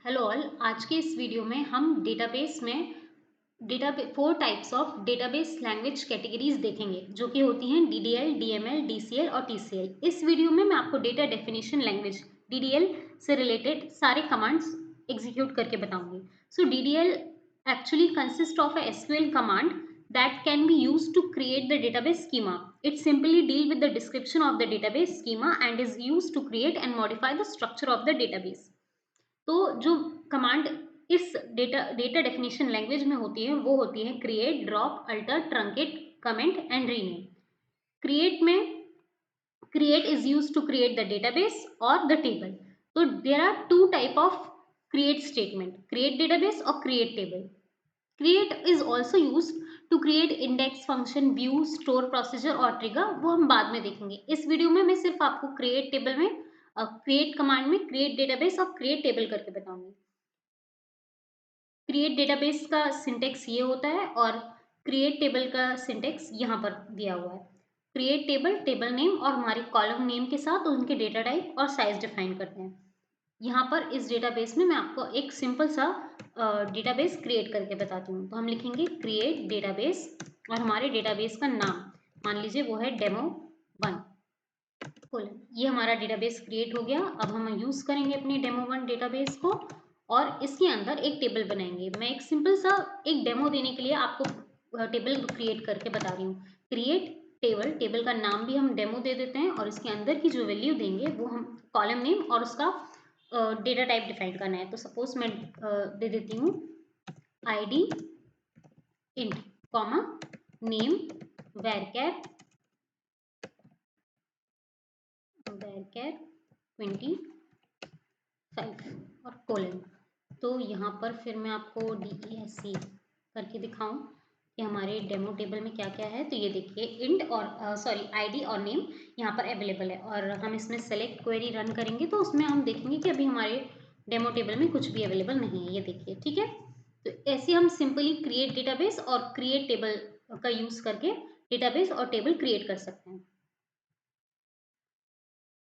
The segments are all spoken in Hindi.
Hello all. आज के इस वीडियो में हम डेटाबेस में four types of database language categories देखेंगे जो कि होती हैं डीडीएल, डीएमएल, डीसीएल और टीसीएल। इस वीडियो में मैं आपको डेटा डेफिनेशन लैंग्वेज डीडीएल से रिलेटेड सारे कमांड्स एग्जीक्यूट करके बताऊंगी। सो DDL actually consists of a SQL command that can be used to create the database schema. It simply deal with the description of the database schema and is used to create and modify the structure of the database. तो जो कमांड इस डेटा डेफिनेशन लैंग्वेज में होती है वो होती है create, drop, alter, truncate, comment and rename. Create में create is use to create the database और द टेबल। तो there are two type of create statement, create database और create table. Create is also use to create index, function, view, store, procedure और ट्रिगर। वो हम बाद में देखेंगे। इस वीडियो में मैं सिर्फ आपको क्रिएट टेबल में क्रिएट कमांड में क्रिएट डेटाबेस और क्रिएट टेबल करके बताऊंगी। क्रिएट डेटाबेस का सिंटेक्स ये होता है और क्रिएट टेबल का सिंटेक्स यहाँ पर दिया हुआ है। क्रिएट टेबल, टेबल नेम और हमारे कॉलम नेम के साथ उनके डेटा टाइप और साइज डिफाइन करते हैं। यहाँ पर इस डेटाबेस में मैं आपको एक सिंपल सा डेटाबेस क्रिएट करके बताती हूँ। तो हम लिखेंगे क्रिएट डेटाबेस और हमारे डेटाबेस का नाम मान लीजिए वो है डेमो 1 कोलन। ये हमारा डेटाबेस क्रिएट हो गया। अब हम यूज करेंगे अपने डेमो 1 डेटाबेस को और इसके अंदर एक टेबल बनाएंगे। मैं एक सिंपल सा एक डेमो देने के लिए आपको टेबल क्रिएट करके बता रही हूँ। क्रिएट टेबल, टेबल का नाम भी हम डेमो दे देते हैं और इसके अंदर की जो वैल्यू देंगे वो हम कॉलम नेम और उसका डेटा टाइप डिफाइन करना है। तो सपोज मैं दे देती हूँ id int comma name varchar 25 और कोलन। तो यहाँ पर फिर मैं आपको DESC करके दिखाऊं कि हमारे डेमो टेबल में क्या क्या है। तो ये देखिए इंट और आईडी और नेम यहाँ पर अवेलेबल है और हम इसमें सेलेक्ट क्वेरी रन करेंगे तो उसमें हम देखेंगे कि अभी हमारे डेमो टेबल में कुछ भी अवेलेबल नहीं है। ये देखिए, ठीक है। तो ऐसे हम सिंपली क्रिएट डेटाबेस और क्रिएट टेबल का यूज करके डेटाबेस और टेबल क्रिएट कर सकते हैं।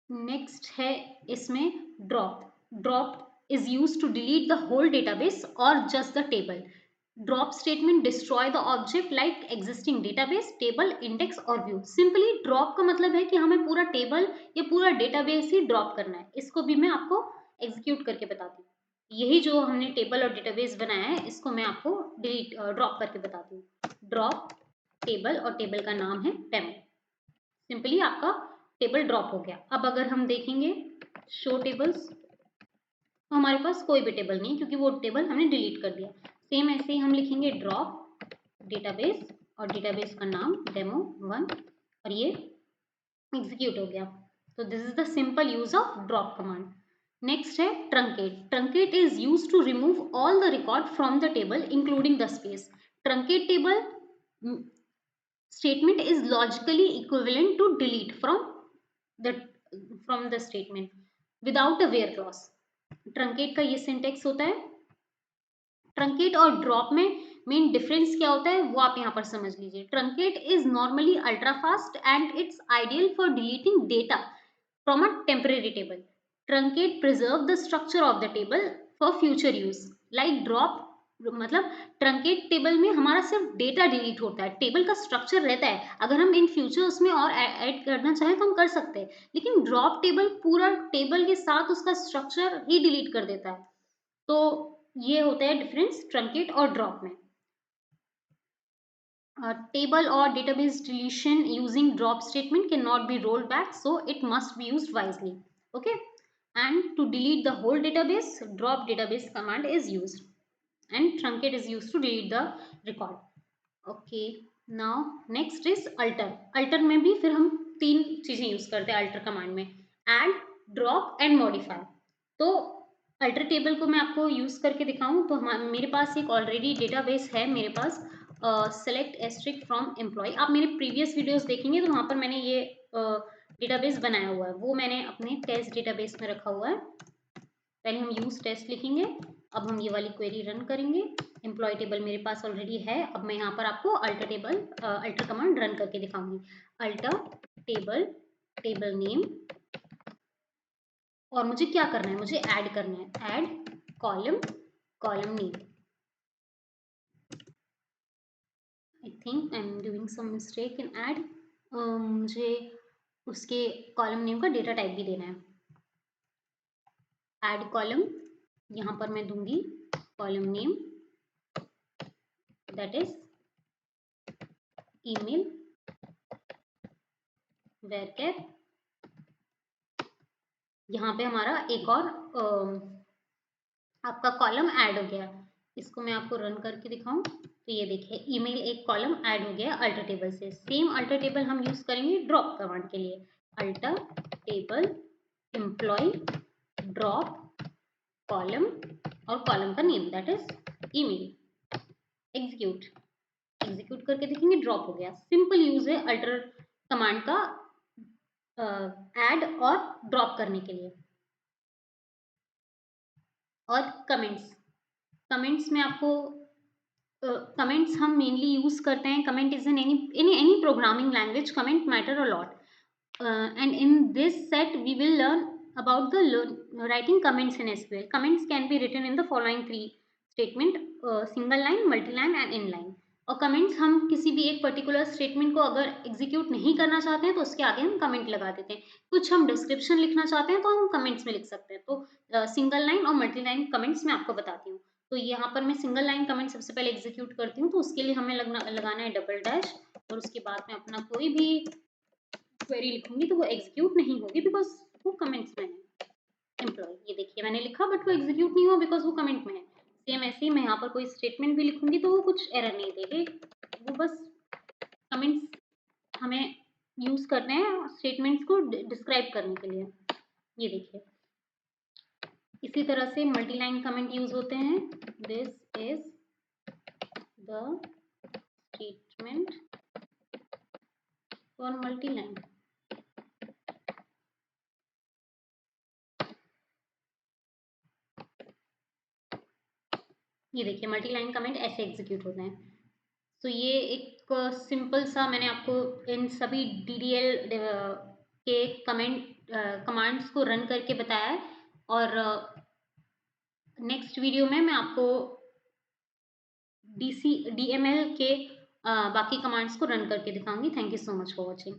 नेक्स्ट है इसमें drop. Drop is use to delete the whole database और just the table. Drop statement destroy the object like existing database, table, index और व्यू। सिंपली ड्रॉप का मतलब है कि हमें पूरा टेबल या पूरा डेटाबेस ही ड्रॉप करना है। इसको भी मैं आपको एग्जीक्यूट करके बताती हूँ। यही जो हमने टेबल और डेटाबेस बनाया है इसको मैं आपको डिलीट ड्रॉप करके बताती हूँ। ड्रॉप टेबल और टेबल का नाम है डेमो। सिंपली आपका टेबल ड्रॉप हो गया। अब अगर हम देखेंगे शो टेबल्स तो हमारे पास कोई भी टेबल नहीं क्योंकि वो टेबल हमने डिलीट कर दिया। सेम ऐसे ही हम लिखेंगे ड्रॉप डेटाबेस और डेटाबेस का नाम डेमो 1 और ये एग्जीक्यूट हो गया। तो this is the simple use of drop command. Next है truncate. Truncate is use to remove all the record from the table including the space. Truncate table statement is logically equivalent to delete the from the statement without a where clause। Truncate का ये सिंटेक्स होता है। ट्रंकेट और ड्रॉप में मेन डिफरेंस क्या होता है वो आप यहाँ पर समझ लीजिए। Truncate is normally ultra fast and it's ideal for deleting data from a temporary table. Truncate preserve the structure of the table for future use like drop. मतलब ट्रंकेट टेबल में हमारा सिर्फ डेटा डिलीट होता है, टेबल का स्ट्रक्चर रहता है। अगर हम इन फ्यूचर उसमें और ऐड करना चाहें तो हम कर सकते हैं, लेकिन ड्रॉप टेबल पूरा टेबल के साथ उसका स्ट्रक्चर ही डिलीट कर देता है। तो ये होता है डिफरेंस ट्रंकेट और ड्रॉप में। Table or database deletion using drop statement cannot be rolled back, so it must be used wisely. Okay, and to delete the whole database, drop database command is used and truncate is used to delete the record. Okay, now next is alter। alter में भी फिर हम तीन चीजें यूज करते हैं alter कमांड में, add, drop and modify। तो अल्टर टेबल को मैं आपको यूज करके दिखाऊं तो मेरे पास एक ऑलरेडी डेटाबेस है मेरे पास, सेलेक्ट एस्ट्रिक फ्रॉम एम्प्लॉय। आप मेरे प्रीवियस वीडियोस देखेंगे तो वहां पर मैंने ये डेटाबेस बनाया हुआ है, वो मैंने अपने टेस्ट डेटाबेस में रखा हुआ है। पहले हम यूज टेस्ट लिखेंगे, अब हम ये वाली क्वेरी रन करेंगे। एम्प्लॉय टेबल मेरे पास ऑलरेडी है। अब मैं यहाँ पर आपको अल्टर कमांड रन करके दिखाऊंगी। अल्टर टेबल, टेबल नेम और मुझे क्या करना है, मुझे ऐड करना है। Add column name. I think I am doing some mistake in add. मुझे उसके कॉलम नेम का डेटा टाइप भी देना है। ऐड कॉलम, यहाँ पर मैं दूंगी column name that is email varchar. यहाँ पे हमारा एक और आपका कॉलम ऐड हो गया। इसको मैं आपको रन करके दिखाऊं तो ये देखिए ईमेल एक कॉलम ऐड हो गया अल्टर टेबल से। सेम अल्टर टेबल हम यूज करेंगे ड्रॉप कमांड के लिए। Alter table employ drop column और कॉलम का name that is email. Execute करके देखेंगे ड्रॉप हो गया। सिंपल यूज है अल्टर कमांड का ऐड और ड्रॉप करने के लिए। और कमेंट्स में आपको कमेंट्स हम मेनली यूज करते हैं। Comment is in any programming language comment matter a lot, and in this set we will learn about the writing comments in SQL. Comments can be written in the following three statement: single line, multi line and inline. और कमेंट्स हम किसी भी एक पर्टिकुलर स्टेटमेंट को अगर एग्जीक्यूट नहीं करना चाहते हैं तो उसके आगे हम कमेंट लगा देते हैं। कुछ हम डिस्क्रिप्शन लिखना चाहते हैं तो हम कमेंट्स में लिख सकते हैं। तो सिंगल लाइन और मल्टी लाइन कमेंट्स मैं आपको बताती हूँ। तो यहाँ पर मैं सिंगल लाइन कमेंट सबसे पहले एग्जीक्यूट करती हूँ, तो उसके लिए हमें लगाना है डबल डैश और उसके बाद में अपना कोई भी क्वेरी लिखूंगी तो वो एग्जीक्यूट नहीं होगी बिकॉज वो कमेंट्स में है। एम्प्लॉय, ये देखिए मैंने लिखा बट वो एग्जीक्यूट नहीं हुआ बिकॉज वो कमेंट में है। सेम ऐसे ही मैं यहाँ पर कोई स्टेटमेंट भी लिखूंगी तो वो कुछ एरर नहीं देगी, वो बस कमेंट्स हमें यूज करने हैं स्टेटमेंट्स को डिस्क्राइब करने के लिए। ये देखिए इसी तरह से मल्टी लाइन कमेंट यूज होते हैं। This is the statement for multi line. ये देखिए मल्टी लाइन कमेंट ऐसे एग्जीक्यूट होते हैं। तो ये एक सिंपल सा मैंने आपको इन सभी DDL के कमांड्स को रन करके बताया है। और नेक्स्ट वीडियो में मैं आपको DML के बाकी कमांड्स को रन करके दिखाऊंगी। Thank you so much for watching.